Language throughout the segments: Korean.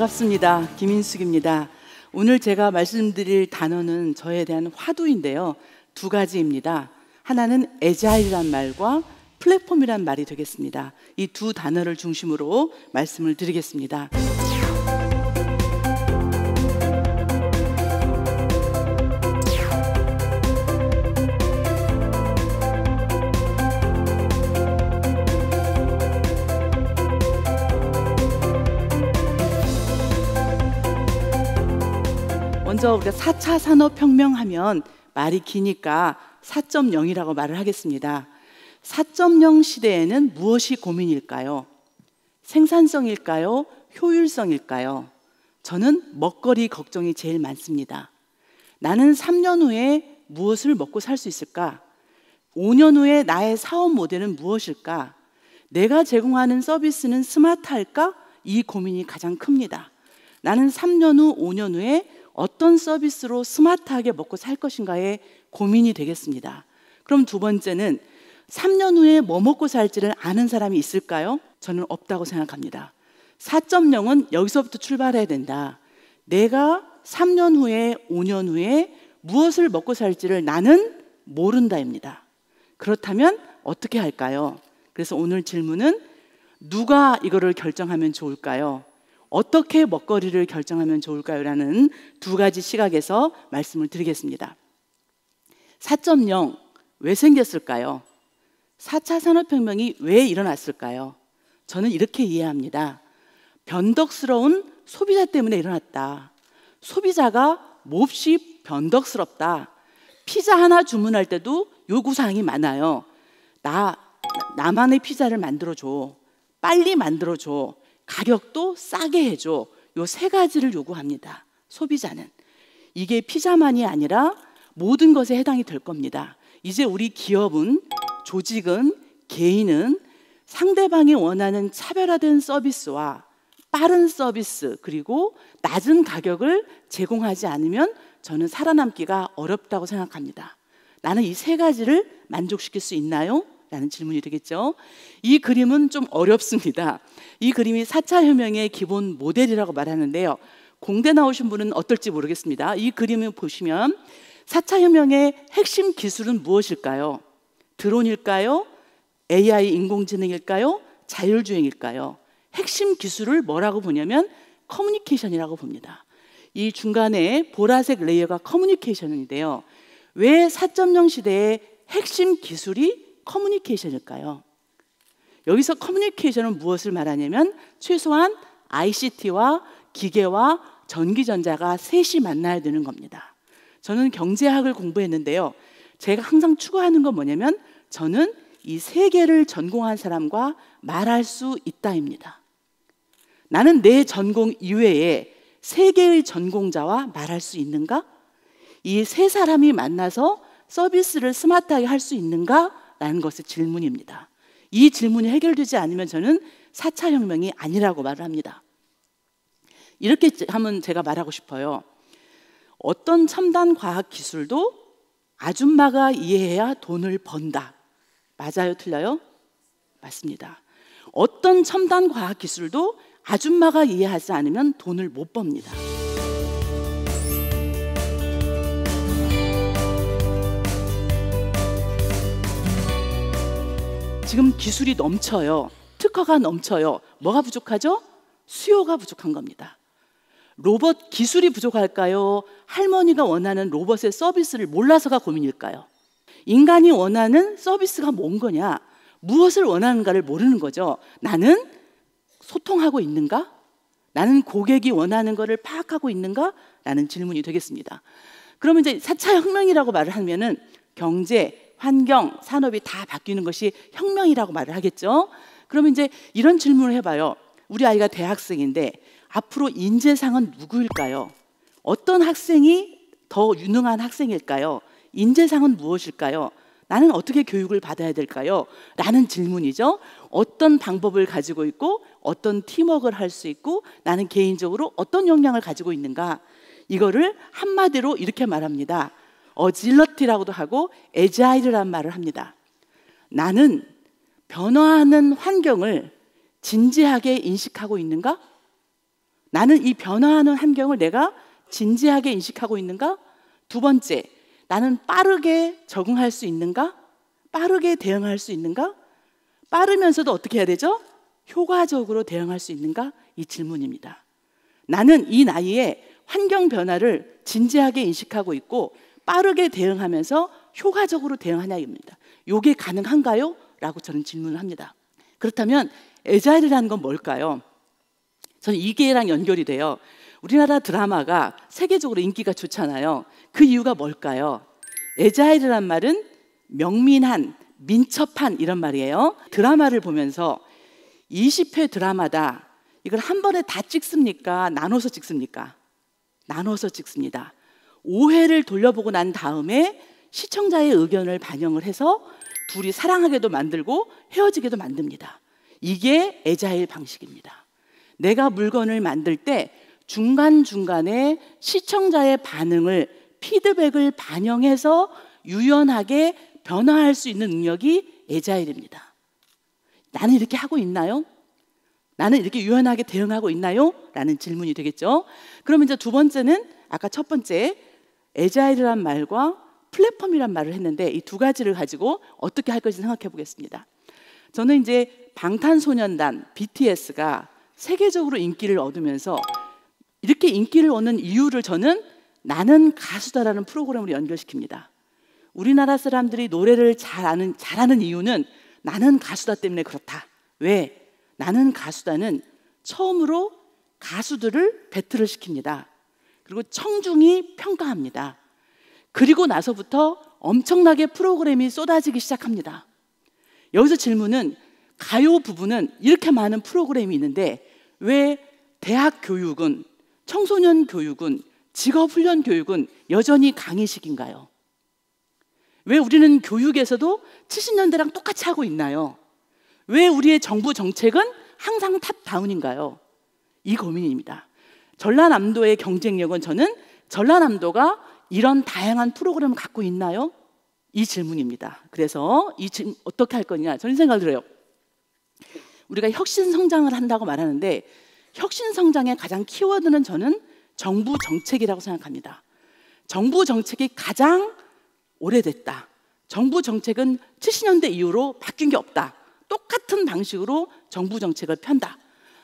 반갑습니다. 김인숙입니다. 오늘 제가 말씀드릴 단어는 저에 대한 화두인데요. 두 가지입니다. 하나는 애자일이란 말과 플랫폼이란 말이 되겠습니다. 이 두 단어를 중심으로 말씀을 드리겠습니다. 먼저 우리가 4차 산업혁명 하면 말이 기니까 4.0이라고 말을 하겠습니다. 4.0 시대에는 무엇이 고민일까요? 생산성일까요? 효율성일까요? 저는 먹거리 걱정이 제일 많습니다. 나는 3년 후에 무엇을 먹고 살 수 있을까? 5년 후에 나의 사업 모델은 무엇일까? 내가 제공하는 서비스는 스마트할까? 이 고민이 가장 큽니다. 나는 3년 후, 5년 후에 어떤 서비스로 스마트하게 먹고 살 것인가에 고민이 되겠습니다. 그럼 두 번째는 3년 후에 뭐 먹고 살지를 아는 사람이 있을까요? 저는 없다고 생각합니다. 4.0은 여기서부터 출발해야 된다. 내가 3년 후에 5년 후에 무엇을 먹고 살지를 나는 모른다입니다. 그렇다면 어떻게 할까요? 그래서 오늘 질문은 누가 이거를 결정하면 좋을까요? 어떻게 먹거리를 결정하면 좋을까요? 라는 두 가지 시각에서 말씀을 드리겠습니다. 4.0 왜 생겼을까요? 4차 산업혁명이 왜 일어났을까요? 저는 이렇게 이해합니다. 변덕스러운 소비자 때문에 일어났다. 소비자가 몹시 변덕스럽다. 피자 하나 주문할 때도 요구사항이 많아요. 나만의 피자를 만들어줘. 빨리 만들어줘. 가격도 싸게 해줘. 요 세 가지를 요구합니다. 소비자는. 이게 피자만이 아니라 모든 것에 해당이 될 겁니다. 이제 우리 기업은, 조직은, 개인은 상대방이 원하는 차별화된 서비스와 빠른 서비스 그리고 낮은 가격을 제공하지 않으면 저는 살아남기가 어렵다고 생각합니다. 나는 이 세 가지를 만족시킬 수 있나요? 라는 질문이 되겠죠. 이 그림은 좀 어렵습니다. 이 그림이 4차 혁명의 기본 모델이라고 말하는데요. 공대 나오신 분은 어떨지 모르겠습니다. 이 그림을 보시면 4차 혁명의 핵심 기술은 무엇일까요? 드론일까요? AI 인공지능일까요? 자율주행일까요? 핵심 기술을 뭐라고 보냐면 커뮤니케이션이라고 봅니다. 이 중간에 보라색 레이어가 커뮤니케이션인데요. 왜 4.0 시대의 핵심 기술이 커뮤니케이션일까요? 여기서 커뮤니케이션은 무엇을 말하냐면 최소한 ICT와 기계와 전기전자가 셋이 만나야 되는 겁니다. 저는 경제학을 공부했는데요. 제가 항상 추구하는 건 뭐냐면 저는 이 세 개를 전공한 사람과 말할 수 있다입니다. 나는 내 전공 이외에 세 개의 전공자와 말할 수 있는가? 이 세 사람이 만나서 서비스를 스마트하게 할 수 있는가? 라는 것의 질문입니다. 이 질문이 해결되지 않으면 저는 4차 혁명이 아니라고 말을 합니다. 이렇게 하면 제가 말하고 싶어요. 어떤 첨단 과학 기술도 아줌마가 이해해야 돈을 번다. 맞아요? 틀려요? 맞습니다. 어떤 첨단 과학 기술도 아줌마가 이해하지 않으면 돈을 못 법니다. 지금 기술이 넘쳐요. 특허가 넘쳐요. 뭐가 부족하죠? 수요가 부족한 겁니다. 로봇 기술이 부족할까요? 할머니가 원하는 로봇의 서비스를 몰라서가 고민일까요? 인간이 원하는 서비스가 뭔 거냐? 무엇을 원하는가를 모르는 거죠. 나는 소통하고 있는가? 나는 고객이 원하는 것을 파악하고 있는가? 라는 질문이 되겠습니다. 그러면 이제 4차 혁명이라고 말을 하면은 경제, 환경, 산업이 다 바뀌는 것이 혁명이라고 말을 하겠죠. 그러면 이제 이런 질문을 해봐요. 우리 아이가 대학생인데 앞으로 인재상은 누구일까요? 어떤 학생이 더 유능한 학생일까요? 인재상은 무엇일까요? 나는 어떻게 교육을 받아야 될까요? 라는 질문이죠. 어떤 방법을 가지고 있고 어떤 팀워크를 할 수 있고 나는 개인적으로 어떤 역량을 가지고 있는가? 이거를 한마디로 이렇게 말합니다. 어질러티라고도 하고 애자일이라는 말을 합니다. 나는 변화하는 환경을 진지하게 인식하고 있는가? 나는 이 변화하는 환경을 내가 진지하게 인식하고 있는가? 두 번째, 나는 빠르게 적응할 수 있는가? 빠르게 대응할 수 있는가? 빠르면서도 어떻게 해야 되죠? 효과적으로 대응할 수 있는가? 이 질문입니다. 나는 이 나이에 환경 변화를 진지하게 인식하고 있고 빠르게 대응하면서 효과적으로 대응하냐입니다. 이게 가능한가요? 라고 저는 질문을 합니다. 그렇다면 애자일이라는 건 뭘까요? 저는 이게랑 연결이 돼요. 우리나라 드라마가 세계적으로 인기가 좋잖아요. 그 이유가 뭘까요? 애자일이란 말은 명민한, 민첩한 이런 말이에요. 드라마를 보면서 20회 드라마다 이걸 한 번에 다 찍습니까? 나눠서 찍습니까? 나눠서 찍습니다. 5회를 돌려보고 난 다음에 시청자의 의견을 반영을 해서 둘이 사랑하게도 만들고 헤어지게도 만듭니다. 이게 애자일 방식입니다. 내가 물건을 만들 때 중간중간에 시청자의 반응을, 피드백을 반영해서 유연하게 변화할 수 있는 능력이 애자일입니다. 나는 이렇게 하고 있나요? 나는 이렇게 유연하게 대응하고 있나요? 라는 질문이 되겠죠. 그러면 이제 두 번째는 아까 첫 번째 애자일이란 말과 플랫폼이란 말을 했는데 이 두 가지를 가지고 어떻게 할 것인지 생각해 보겠습니다. 저는 이제 방탄소년단 BTS가 세계적으로 인기를 얻으면서 이렇게 인기를 얻는 이유를 저는 나는 가수다라는 프로그램으로 연결시킵니다. 우리나라 사람들이 노래를 잘하는 이유는 나는 가수다 때문에 그렇다. 왜? 나는 가수다는 처음으로 가수들을 배틀을 시킵니다. 그리고 청중이 평가합니다. 그리고 나서부터 엄청나게 프로그램이 쏟아지기 시작합니다. 여기서 질문은 가요 부분은 이렇게 많은 프로그램이 있는데 왜 대학 교육은, 청소년 교육은, 직업훈련 교육은 여전히 강의식인가요? 왜 우리는 교육에서도 70년대랑 똑같이 하고 있나요? 왜 우리의 정부 정책은 항상 탑다운인가요? 이 고민입니다. 전라남도의 경쟁력은 저는 전라남도가 이런 다양한 프로그램을 갖고 있나요? 이 질문입니다. 그래서 이 질문 어떻게 할 거냐 저는 생각을 들어요. 우리가 혁신 성장을 한다고 말하는데 혁신 성장의 가장 키워드는 저는 정부 정책이라고 생각합니다. 정부 정책이 가장 오래됐다. 정부 정책은 70년대 이후로 바뀐 게 없다. 똑같은 방식으로 정부 정책을 편다.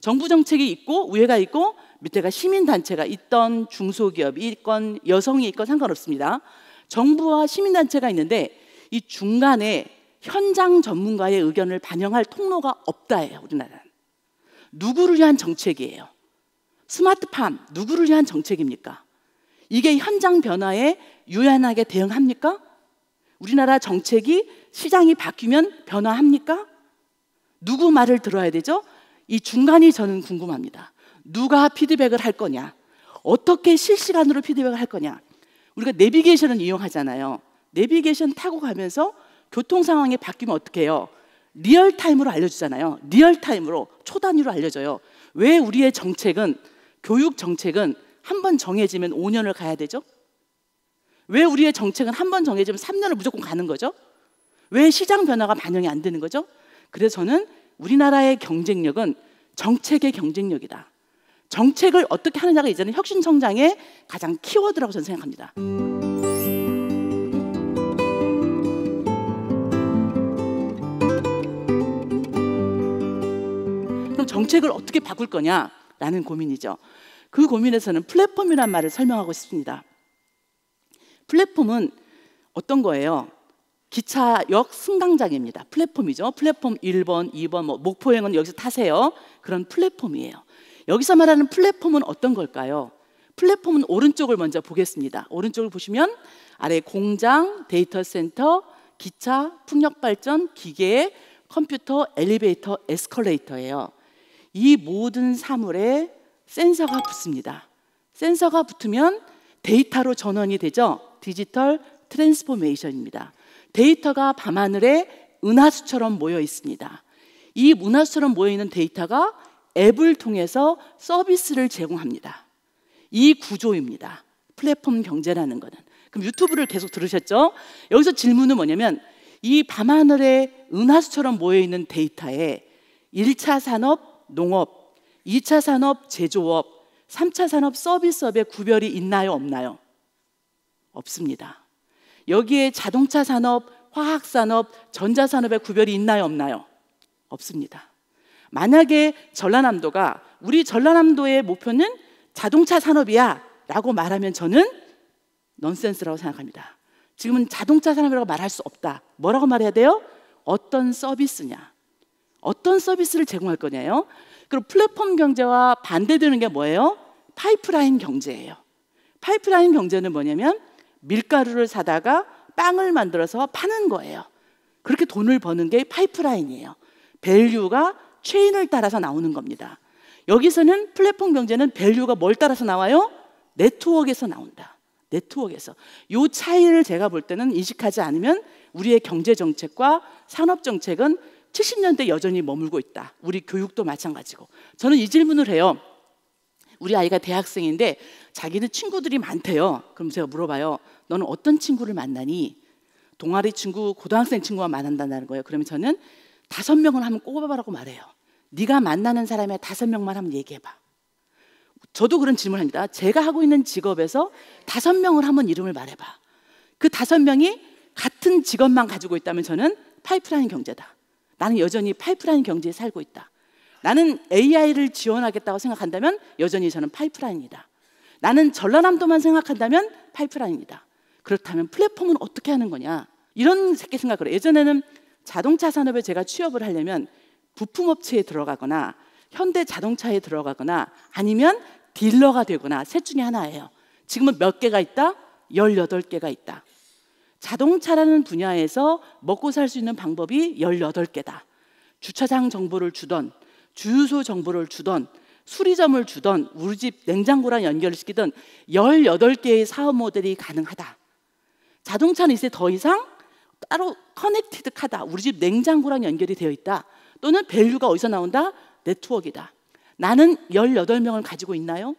정부 정책이 있고 위에가 있고 밑에가 시민단체가 있던 중소기업이 있건 여성이 있건 상관없습니다. 정부와 시민단체가 있는데 이 중간에 현장 전문가의 의견을 반영할 통로가 없다예요. 우리나라는. 누구를 위한 정책이에요? 스마트팜 누구를 위한 정책입니까? 이게 현장 변화에 유연하게 대응합니까? 우리나라 정책이 시장이 바뀌면 변화합니까? 누구 말을 들어야 되죠? 이 중간이 저는 궁금합니다. 누가 피드백을 할 거냐? 어떻게 실시간으로 피드백을 할 거냐? 우리가 내비게이션을 이용하잖아요. 내비게이션 타고 가면서 교통 상황이 바뀌면 어떻게 해요? 리얼타임으로 알려주잖아요. 리얼타임으로 초단위로 알려줘요. 왜 우리의 정책은, 교육 정책은 한 번 정해지면 5년을 가야 되죠? 왜 우리의 정책은 한 번 정해지면 3년을 무조건 가는 거죠? 왜 시장 변화가 반영이 안 되는 거죠? 그래서 저는 우리나라의 경쟁력은 정책의 경쟁력이다. 정책을 어떻게 하느냐가 이제는 혁신 성장의 가장 키워드라고 저는 생각합니다. 그럼 정책을 어떻게 바꿀 거냐라는 고민이죠. 그 고민에서는 플랫폼이라는 말을 설명하고 싶습니다. 플랫폼은 어떤 거예요? 기차역 승강장입니다. 플랫폼이죠. 플랫폼 1번, 2번, 목포행은 여기서 타세요. 그런 플랫폼이에요. 여기서 말하는 플랫폼은 어떤 걸까요? 플랫폼은 오른쪽을 먼저 보겠습니다. 오른쪽을 보시면 아래 공장, 데이터 센터, 기차, 풍력발전, 기계, 컴퓨터, 엘리베이터, 에스컬레이터예요. 이 모든 사물에 센서가 붙습니다. 센서가 붙으면 데이터로 전환이 되죠. 디지털 트랜스포메이션입니다. 데이터가 밤하늘에 은하수처럼 모여 있습니다. 이 은하수처럼 모여 있는 데이터가 앱을 통해서 서비스를 제공합니다. 이 구조입니다. 플랫폼 경제라는 거는. 그럼 유튜브를 계속 들으셨죠? 여기서 질문은 뭐냐면 이 밤하늘에 은하수처럼 모여 있는 데이터에 1차 산업 농업, 2차 산업 제조업, 3차 산업 서비스업의 구별이 있나요, 없나요? 없습니다. 여기에 자동차 산업, 화학 산업, 전자 산업의 구별이 있나요, 없나요? 없습니다. 만약에 전라남도가 우리 전라남도의 목표는 자동차 산업이야 라고 말하면 저는 넌센스라고 생각합니다. 지금은 자동차 산업이라고 말할 수 없다. 뭐라고 말해야 돼요? 어떤 서비스냐, 어떤 서비스를 제공할 거냐요. 그리고 플랫폼 경제와 반대되는 게 뭐예요? 파이프라인 경제예요. 파이프라인 경제는 뭐냐면 밀가루를 사다가 빵을 만들어서 파는 거예요. 그렇게 돈을 버는 게 파이프라인이에요. 밸류가 체인을 따라서 나오는 겁니다. 여기서는 플랫폼 경제는 밸류가 뭘 따라서 나와요? 네트워크에서 나온다. 네트워크에서. 이 차이를 제가 볼 때는 인식하지 않으면 우리의 경제 정책과 산업 정책은 70년대 여전히 머물고 있다. 우리 교육도 마찬가지고. 저는 이 질문을 해요. 우리 아이가 대학생인데 자기는 친구들이 많대요. 그럼 제가 물어봐요. 너는 어떤 친구를 만나니? 동아리 친구, 고등학생 친구가 만난다는 거예요. 그러면 저는 5명을 한번 꼽아봐라고 말해요. 네가 만나는 사람의 5명만 한번 얘기해봐. 저도 그런 질문을 합니다. 제가 하고 있는 직업에서 5명을 한번 이름을 말해봐. 그 5명이 같은 직업만 가지고 있다면 저는 파이프라인 경제다. 나는 여전히 파이프라인 경제에 살고 있다. 나는 AI를 지원하겠다고 생각한다면 여전히 저는 파이프라인이다. 나는 전라남도만 생각한다면 파이프라인이다. 그렇다면 플랫폼은 어떻게 하는 거냐? 이런 생각을 해요. 예전에는 자동차 산업에 제가 취업을 하려면 부품업체에 들어가거나 현대자동차에 들어가거나 아니면 딜러가 되거나 셋 중에 하나예요. 지금은 몇 개가 있다? 18개가 있다. 자동차라는 분야에서 먹고 살 수 있는 방법이 18개다. 주차장 정보를 주던, 주유소 정보를 주던, 수리점을 주던, 우리 집 냉장고랑 연결시키던 18개의 사업 모델이 가능하다. 자동차는 이제 더 이상 따로 커넥티드 카다. 우리 집 냉장고랑 연결이 되어 있다. 또는 밸류가 어디서 나온다? 네트워크이다. 나는 18명을 가지고 있나요?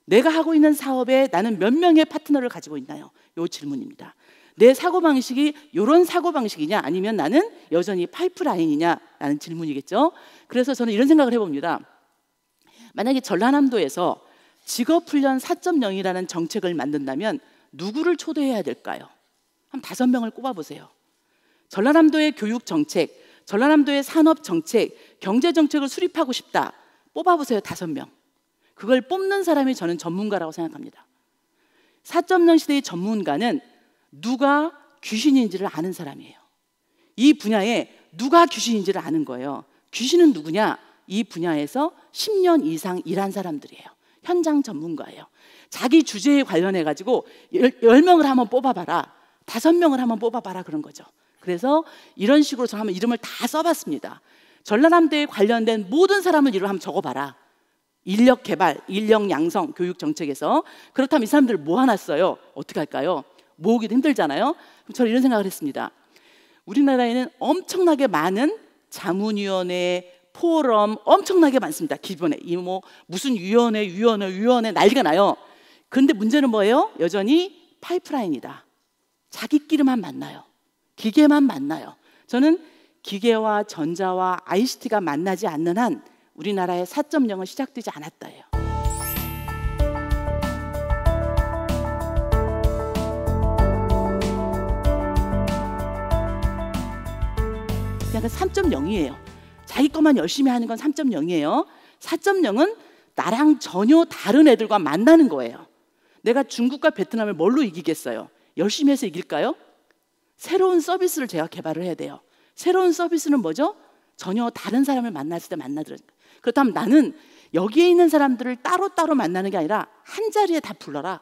내가 하고 있는 사업에 나는 몇 명의 파트너를 가지고 있나요? 이 질문입니다. 내 사고방식이 이런 사고방식이냐 아니면 나는 여전히 파이프라인이냐 라는 질문이겠죠. 그래서 저는 이런 생각을 해봅니다. 만약에 전라남도에서 직업훈련 4.0이라는 정책을 만든다면 누구를 초대해야 될까요? 한 5명을 꼽아보세요. 전라남도의 교육정책, 전라남도의 산업정책, 경제정책을 수립하고 싶다. 뽑아보세요. 5명. 그걸 뽑는 사람이 저는 전문가라고 생각합니다. 4.0 시대의 전문가는 누가 귀신인지를 아는 사람이에요. 이 분야에 누가 귀신인지를 아는 거예요. 귀신은 누구냐? 이 분야에서 10년 이상 일한 사람들이에요. 현장 전문가예요. 자기 주제에 관련해 가지고 10명을 한번 뽑아봐라. 5명을 한번 뽑아봐라 그런 거죠. 그래서 이런 식으로 저는 한번 이름을 다 써봤습니다. 전라남도에 관련된 모든 사람을 이름 한번 적어봐라. 인력 개발, 인력 양성, 교육 정책에서. 그렇다면 이 사람들 모아놨어요. 어떻게 할까요? 모으기도 힘들잖아요. 그럼 저는 이런 생각을 했습니다. 우리나라에는 엄청나게 많은 자문위원회, 포럼 엄청나게 많습니다. 기본에 이 무슨 위원회 난리가 나요. 그런데 문제는 뭐예요? 여전히 파이프라인이다. 자기끼리만 만나요. 기계만 만나요. 저는 기계와 전자와 ICT가 만나지 않는 한 우리나라의 4.0은 시작되지 않았다예요. 그냥 3.0이에요. 자기 것만 열심히 하는 건 3.0이에요. 4.0은 나랑 전혀 다른 애들과 만나는 거예요. 내가 중국과 베트남을 뭘로 이기겠어요? 열심히 해서 이길까요? 새로운 서비스를 제가 개발을 해야 돼요. 새로운 서비스는 뭐죠? 전혀 다른 사람을 만났을 때 만나들어요. 그렇다면 나는 여기에 있는 사람들을 따로따로 만나는 게 아니라 한 자리에 다 불러라.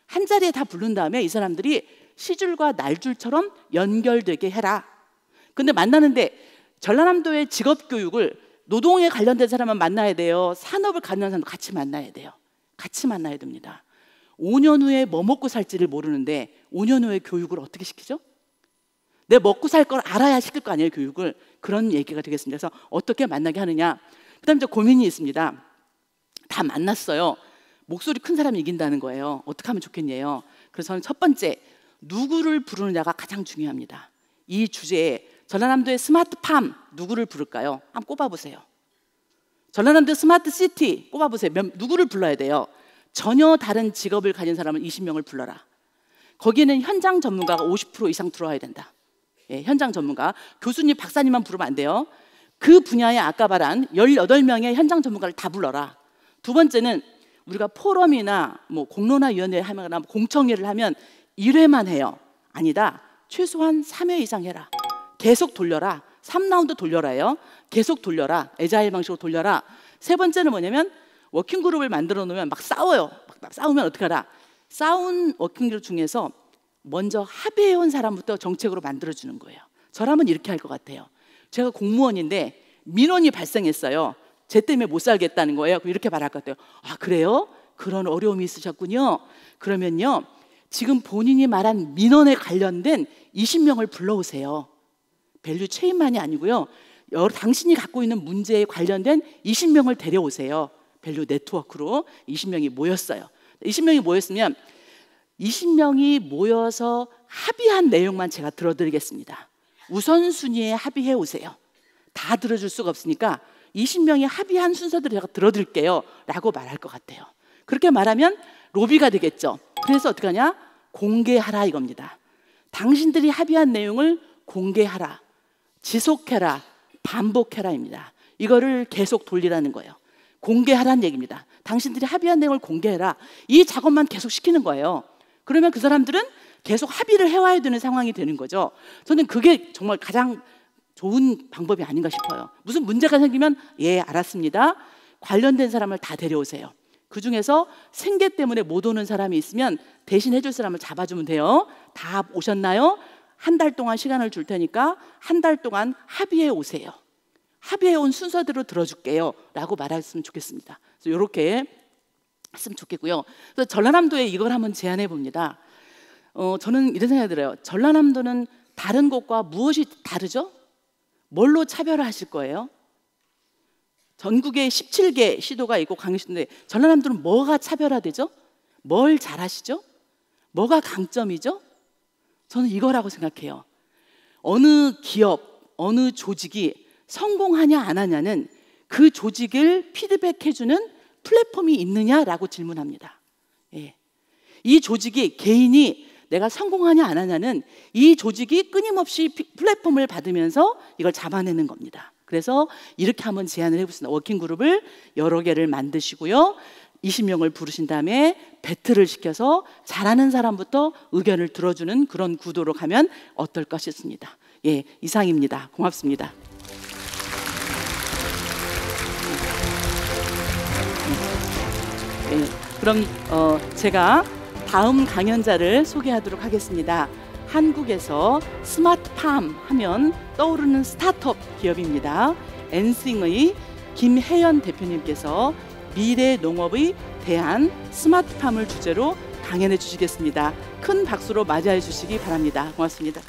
한 자리에 다 부른 다음에 이 사람들이 시줄과 날줄처럼 연결되게 해라. 근데 만나는데 전라남도의 직업교육을 노동에 관련된 사람만 만나야 돼요. 산업을 관련된 사람도 같이 만나야 돼요. 같이 만나야 됩니다. 5년 후에 뭐 먹고 살지를 모르는데 5년 후에 교육을 어떻게 시키죠? 내 먹고 살 걸 알아야 시킬 거 아니에요, 교육을. 그런 얘기가 되겠습니다. 그래서 어떻게 만나게 하느냐. 그 다음에 고민이 있습니다. 다 만났어요. 목소리 큰 사람이 이긴다는 거예요. 어떻게 하면 좋겠냐요. 그래서 저는 첫 번째, 누구를 부르느냐가 가장 중요합니다. 이 주제에 전라남도의 스마트팜 누구를 부를까요? 한번 꼽아보세요. 전라남도 스마트 시티 꼽아보세요. 누구를 불러야 돼요? 전혀 다른 직업을 가진 사람을 20명을 불러라. 거기에는 현장 전문가가 50% 이상 들어와야 된다. 예, 현장 전문가. 교수님, 박사님만 부르면 안 돼요. 그 분야에 아까 말한 18명의 현장 전문가를 다 불러라. 두 번째는 우리가 포럼이나 뭐 공론화위원회 하거나 공청회를 하면 1회만 해요. 아니다. 최소한 3회 이상 해라. 계속 돌려라. 3라운드 돌려라요. 계속 돌려라. 애자일 방식으로 돌려라. 세 번째는 뭐냐면 워킹그룹을 만들어 놓으면 막 싸워요. 막 싸우면 어떻게 하라. 싸운 워킹그룹 중에서 먼저 합의해온 사람부터 정책으로 만들어주는 거예요. 저라면 이렇게 할 것 같아요. 제가 공무원인데 민원이 발생했어요. 쟤 때문에 못 살겠다는 거예요. 이렇게 말할 것 같아요. 아, 그래요? 그런 어려움이 있으셨군요. 그러면요, 지금 본인이 말한 민원에 관련된 20명을 불러오세요. 밸류 체인만이 아니고요, 당신이 갖고 있는 문제에 관련된 20명을 데려오세요. 밸류 네트워크로 20명이 모였어요. 20명이 모였으면 20명이 모여서 합의한 내용만 제가 들어드리겠습니다. 우선순위에 합의해 오세요. 다 들어줄 수가 없으니까 20명이 합의한 순서대로 제가 들어드릴게요 라고 말할 것 같아요. 그렇게 말하면 로비가 되겠죠. 그래서 어떻게 하냐? 공개하라 이겁니다. 당신들이 합의한 내용을 공개하라, 지속해라, 반복해라입니다. 이거를 계속 돌리라는 거예요. 공개하라는 얘기입니다. 당신들이 합의한 내용을 공개해라. 이 작업만 계속 시키는 거예요. 그러면 그 사람들은 계속 합의를 해와야 되는 상황이 되는 거죠. 저는 그게 정말 가장 좋은 방법이 아닌가 싶어요. 무슨 문제가 생기면 예, 알았습니다. 관련된 사람을 다 데려오세요. 그중에서 생계 때문에 못 오는 사람이 있으면 대신 해줄 사람을 잡아주면 돼요. 다 오셨나요? 한 달 동안 시간을 줄 테니까 한 달 동안 합의해 오세요. 합의해 온 순서대로 들어줄게요 라고 말했으면 좋겠습니다. 그래서 이렇게 했으면 좋겠고요. 그래서 전라남도에 이걸 한번 제안해 봅니다. 저는 이런 생각이 들어요. 전라남도는 다른 곳과 무엇이 다르죠? 뭘로 차별화하실 거예요? 전국에 17개 시도가 있고 광역시도인데 전라남도는 뭐가 차별화되죠? 뭘 잘하시죠? 뭐가 강점이죠? 저는 이거라고 생각해요. 어느 기업, 어느 조직이 성공하냐 안 하냐는 그 조직을 피드백해주는 플랫폼이 있느냐라고 질문합니다. 예. 이 조직이, 개인이 내가 성공하냐 안 하냐는 이 조직이 끊임없이 플랫폼을 받으면서 이걸 잡아내는 겁니다. 그래서 이렇게 한번 제안을 해보겠습니다. 워킹그룹을 여러 개를 만드시고요, 20명을 부르신 다음에 배틀을 시켜서 잘하는 사람부터 의견을 들어주는 그런 구도로 가면 어떨까 싶습니다. 예, 이상입니다. 고맙습니다. 예, 그럼 제가 다음 강연자를 소개하도록 하겠습니다. 한국에서 스마트팜 하면 떠오르는 스타트업 기업입니다. 엔싱의 김혜연 대표님께서 미래 농업의 대안 스마트팜을 주제로 강연해 주시겠습니다. 큰 박수로 맞이해 주시기 바랍니다. 고맙습니다.